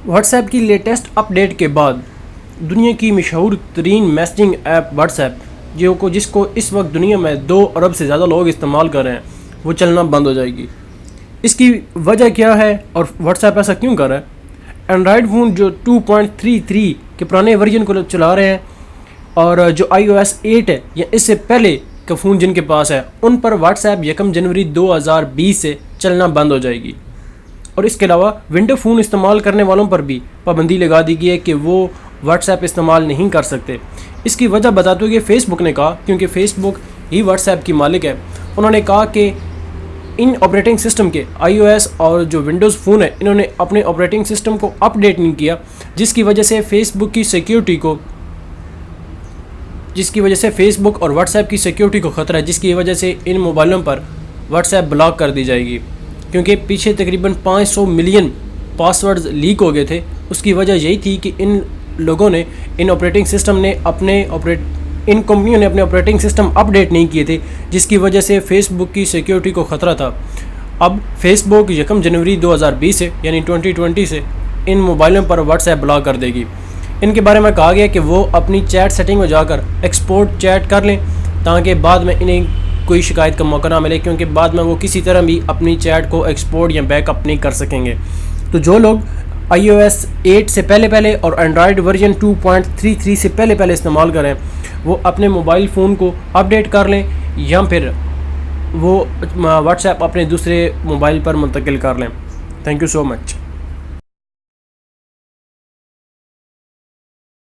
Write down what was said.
What's app کی latest update کے بعد دنیا کی مشہور ترین میسجنگ ایپ واٹس ایپ جس کو اس وقت دنیا میں 2 ارب سے زیادہ لوگ استعمال کر رہے ہیں وہ چلنا بند ہو جائے گی۔ اس کی وجہ کیا ہے اور واٹس ایپ ایسا کیوں کر رہا ہے؟ اینڈرائڈ فون جو 2.33 کے پرانے ورژن کو چلا رہے ہیں اور جو iOS 8 ہے یا اس سے پہلے کا فون جن کے پاس ہے ان پر واٹس ایپ 1 جنوری 2020 سے چلنا بند ہو جائے گی۔ اور اس کے علاوہ ونڈو فون استعمال کرنے والوں پر بھی پابندی لگا دی گئی ہے کہ وہ واٹس ایپ استعمال نہیں کر سکتے۔ اس کی وجہ بتاتے ہوئے فیس بک نے کہا، کیونکہ فیس بک ہی واٹس ایپ کی مالک ہے، انہوں نے کہا کہ ان آپریٹنگ سسٹم کے iOS اور جو ونڈوز فون ہے انہوں نے اپنے آپریٹنگ سسٹم کو اپ ڈیٹ نہیں کیا، جس کی وجہ سے فیس بک اور واٹس ایپ کی سیکیورٹی کو خطرہ ہے، جس کی وجہ سے ان موبائلوں پر واٹس ایپ بلاک کر دی جائے گی، کیونکہ پیچھے تقریباً 500 ملین پاسورڈز لیک ہو گئے تھے۔ اس کی وجہ یہی تھی کہ ان لوگوں نے ان کمپنیوں نے اپنے آپریٹنگ سسٹم اپ ڈیٹ نہیں کیے تھے، جس کی وجہ سے فیس بک کی سیکیورٹی کو خطرہ تھا۔ اب فیس بک 1 جنوری 2020 سے یعنی 2020 سے ان موبائلوں پر واٹس ایپ بلاک کر دے گی۔ ان کے بارے میں کہا گیا کہ وہ اپنی چیٹ سیٹنگ میں جا کر ایکسپورٹ چیٹ کر لیں تاکہ بعد میں انہیں کوئی شکایت کا موقع نہ ملے، کیونکہ بعد میں وہ کسی طرح بھی اپنی چیٹ کو ایکسپورٹ یا بیک اپ نہیں کر سکیں گے۔ تو جو لوگ iOS 8 سے پہلے اور اینڈرائڈ ورژن 2.33 سے پہلے استعمال کریں وہ اپنے موبائل فون کو اپ ڈیٹ کر لیں یا پھر وہ واٹس ایپ اپنے دوسرے موبائل پر منتقل کر لیں۔ Thank you so much.